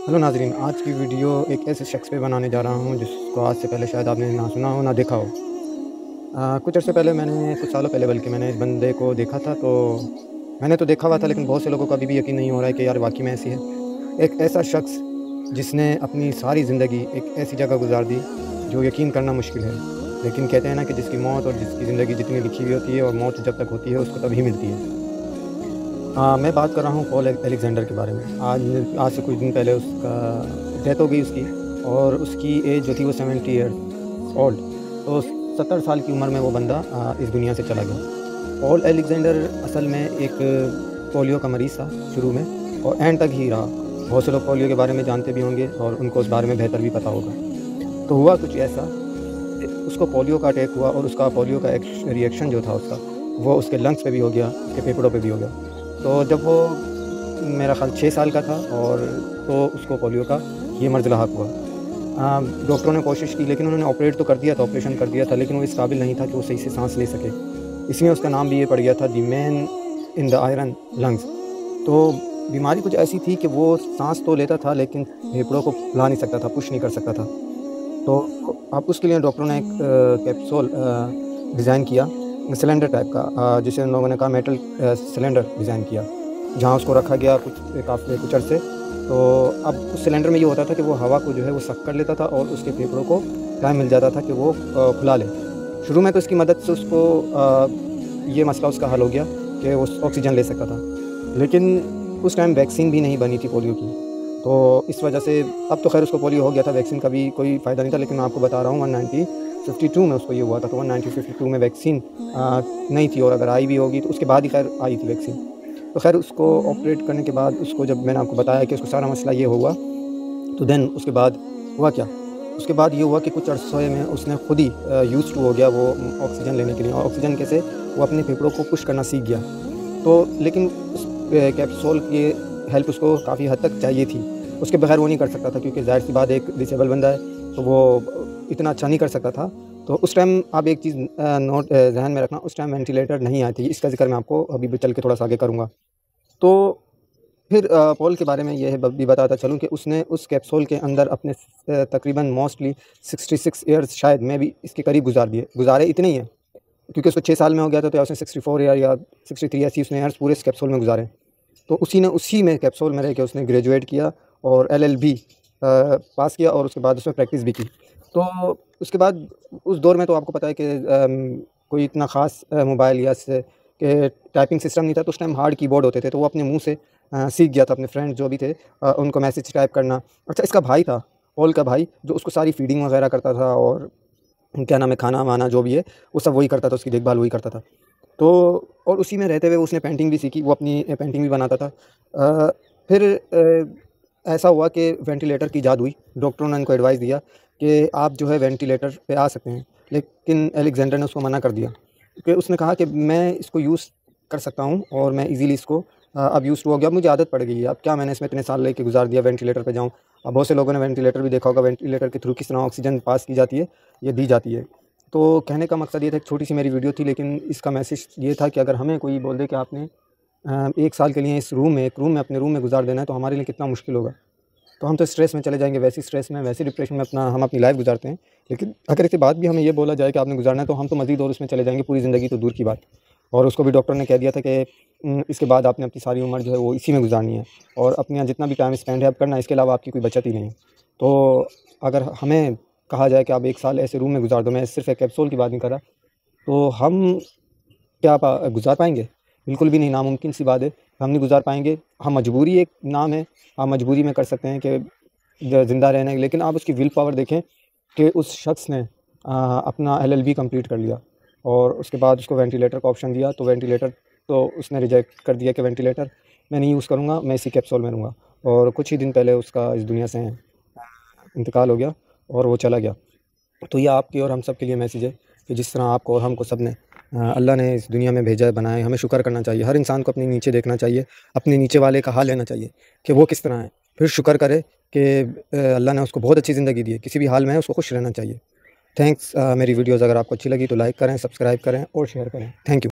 Hello नाज़रीन, आज की वीडियो एक ऐसे शख्स पे बनाने जा रहा हूँ जिसको आज से पहले शायद आपने ना सुना हो ना देखा हो। कुछ अर्से पहले कुछ सालों पहले बल्कि मैंने इस बंदे को देखा था, तो मैंने तो देखा हुआ था लेकिन बहुत से लोगों को अभी भी यकीन नहीं हो रहा है कि यार वाक़ई में ऐसी है। एक ऐसा शख्स जिसने अपनी सारी ज़िंदगी एक ऐसी जगह गुज़ार दी जो यकीन करना मुश्किल है। लेकिन कहते हैं ना कि जिसकी मौत और जिसकी ज़िंदगी जितनी लिखी हुई होती है और मौत जब तक होती है उसको तभी मिलती है। मैं बात कर रहा हूँ पॉल अलेक्जेंडर के बारे में। आज आज से कुछ दिन पहले उसका डेथ हो गई उसकी, और उसकी एज जो थी वो 70 ईयर्स ओल्ड। तो 70 साल की उम्र में वो बंदा इस दुनिया से चला गया। पॉल अलेक्जेंडर असल में एक पोलियो का मरीज़ था शुरू में, और एंड तक ही रहा। बहुत से लोग पोलियो के बारे में जानते भी होंगे और उनको उस बारे में बेहतर भी पता होगा। तो हुआ कुछ ऐसा, उसको पोलियो का अटैक हुआ और उसका पोलियो का एक रिएक्शन जो था उसका, वो उसके लंग्स पे भी हो गया, उसके फेफड़ों पे भी हो गया। तो जब वो मेरा ख़्याल 6 साल का था और तो उसको पोलियो का ये मर्ज़ लाहक हुआ। डॉक्टरों ने कोशिश की लेकिन उन्होंने ऑपरेट तो कर दिया था, ऑपरेशन कर दिया था, लेकिन वो इस काबिल नहीं था कि वो सही से सांस ले सके। इसलिए उसका नाम भी ये पड़ गया था the man in the iron lungs. तो बीमारी कुछ ऐसी थी कि वो सांस तो लेता था लेकिन फेफड़ों को फुला नहीं सकता था, पुश नहीं कर सकता था। तो अब उसके लिए डॉक्टरों ने एक कैप्सूल डिज़ाइन किया, सिलेंडर टाइप का, जिसे उन लोगों ने कहा मेटल सिलेंडर डिज़ाइन किया, जहाँ उसको रखा गया कुछ अरसे। तो अब उस सिलेंडर में ये होता था कि वो हवा को जो है वो सक कर लेता था और उसके फेफड़ों को टाइम मिल जाता था कि वो फुला ले। शुरू में तो इसकी मदद से उसको ये मसला उसका हल हो गया कि वो ऑक्सीजन ले सकता था, लेकिन उस टाइम वैक्सीन भी नहीं बनी थी पोलियो की। तो इस वजह से अब तो खैर उसको पोलियो हो गया था, वैक्सीन का भी कोई फ़ायदा नहीं था। लेकिन मैं आपको बता रहा हूँ 1952 में उसको ये हुआ था, तो 1952 में वैक्सीन नहीं थी, और अगर आई भी होगी तो उसके बाद ही खैर आई थी वैक्सीन। तो खैर उसको ऑपरेट करने के बाद उसको, जब मैंने आपको बताया कि उसको सारा मसला ये हुआ, तो देन उसके बाद हुआ क्या? उसके बाद ये हुआ कि कुछ अरसे में उसने खुद ही यूज़्ड टू हो गया वो ऑक्सीजन लेने के लिए, और ऑक्सीजन कैसे, वो अपने फेफड़ों को पुश करना सीख गया। तो लेकिन उस कैप्सूल की हेल्प उसको काफ़ी हद तक चाहिए थी। उसके बगैर वो नहीं कर सकता था, क्योंकि ज़ाहिर-सी बात है एक डिसेबल बंदा है, तो वो इतना अच्छा नहीं कर सकता था। तो उस टाइम आप एक चीज़ ज़हन में रखना, उस टाइम वेंटिलेटर नहीं आई थी। इसका ज़िक्र मैं आपको अभी भी चल के थोड़ा-सा आगे करूँगा। तो फिर पॉल के बारे में ये है भी बताता चलूँ कि उसने उस कैप्सूल के अंदर अपने तकरीबन मोस्टली 66 ईयर्स शायद मैं भी इसके करीब गुज़ारे इतने ही हैं, क्योंकि उसको 6 साल में हो गया था, तो उसने 64 ईयर या 63 ऐसी उसने ईयर्स पूरे इस कैप्सूल में गुज़ारे। तो उसी में कैप्सूल में रह के उसने ग्रेजुएट किया और LLB पास किया, और उसके बाद उसमें प्रैक्टिस भी की। तो उसके बाद उस दौर में तो आपको पता है कि कोई इतना ख़ास मोबाइल या से के टाइपिंग सिस्टम नहीं था, तो उस टाइम हार्ड कीबोर्ड होते थे, तो वो अपने मुँह से सीख गया था, अपने फ्रेंड जो भी थे उनको मैसेज टाइप करना। अच्छा, इसका भाई था, पॉल का भाई, जो उसको सारी फ़ीडिंग वगैरह करता था, और क्या नाम है, खाना-वाना जो भी है, वो सब वही करता था, उसकी देखभाल वही करता था। तो और उसी में रहते हुए उसने पेंटिंग भी सीखी, वो अपनी पेंटिंग भी बनाता था। फिर ऐसा हुआ कि वेंटिलेटर की इजाद हुई। डॉक्टरों ने उनको एडवाइस दिया कि आप जो है वेंटिलेटर पे आ सकते हैं, लेकिन अलेक्जेंडर ने उसको मना कर दिया, क्योंकि उसने कहा कि मैं इसको यूज़ कर सकता हूँ और मैं ईज़िली इसको अब यूज़ टू हो गया, अब मुझे आदत पड़ गई है, अब क्या मैंने इसमें इतने साल लेके गुज़ार दिया वेंटिलेटर पे जाऊँ। अब बहुत से लोगों ने वेंटिलेटर भी देखा होगा, वेंटिलेटर के थ्रू किस तरह ऑक्सीजन पास की जाती है, ये दी जाती है। तो कहने का मकसद ये था, एक छोटी-सी मेरी वीडियो थी, लेकिन इसका मैसेज ये था कि अगर हमें कोई बोल दे कि आपने 1 साल के लिए इस रूम में अपने रूम में गुज़ार देना है, तो हमारे लिए कितना मुश्किल होगा। तो हम तो स्ट्रेस में चले जाएँगे, वैसे स्ट्रेस में, वैसे डिप्रेशन में हम अपनी लाइफ़ गुज़ारते हैं। लेकिन अगर इसके बाद भी हमें ये बोला जाए कि आपने गुज़ारना है, तो हम तो मज़ीद और उसमें चले जाएँगे, पूरी ज़िंदगी तो दूर की बात। और उसको भी डॉक्टर ने कह दिया था कि इसके बाद आपने अपनी सारी उम्र जो है वो इसी में गुज़ारनी है, और अपने यहाँ जितना भी टाइम स्पेंड है अब करना, इसके अलावा आपकी कोई बचत ही नहीं है। तो अगर हमें कहा जाए कि आप 1 साल ऐसे रूम में गुज़ार दो, मैं सिर्फ़ एक कैप्सूल की बात नहीं कर रहा, तो हम क्या गुज़ार पाएँगे? बिल्कुल भी नहीं, नामुमकिन सी बात है, हम नहीं गुज़ार पाएँगे। हाँ, मजबूरी एक नाम है, आप मजबूरी में कर सकते हैं कि ज़िंदा रहना है, लेकिन आप उसकी विल पावर देखें कि उस शख्स ने अपना LLB कंप्लीट कर लिया, और उसके बाद उसको वेंटिलेटर का ऑप्शन दिया, तो वेंटिलेटर तो उसने रिजेक्ट कर दिया कि वेंटिलेटर मैं नहीं यूज़ करूँगा, मैं इसी कैप्सूल में रहूँगा। और कुछ ही दिन पहले उसका इस दुनिया से इंतकाल हो गया और वो चला गया। तो ये आपकी और हम सब के लिए मैसेज है कि जिस तरह आपको और हमको सब ने अल्लाह ने इस दुनिया में भेजा है, बनाया है, हमें शुक्र करना चाहिए। हर इंसान को अपने नीचे देखना चाहिए, अपने नीचे वाले का हाल लेना चाहिए कि वो किस तरह है, फिर शुक्र करे कि अल्लाह ने उसको बहुत अच्छी ज़िंदगी दी है, किसी भी हाल में है उसको खुश रहना चाहिए। थैंक्स। मेरी वीडियोज़ अगर आपको अच्छी लगी तो लाइक करें, सब्सक्राइब करें और शेयर करें। Thank you.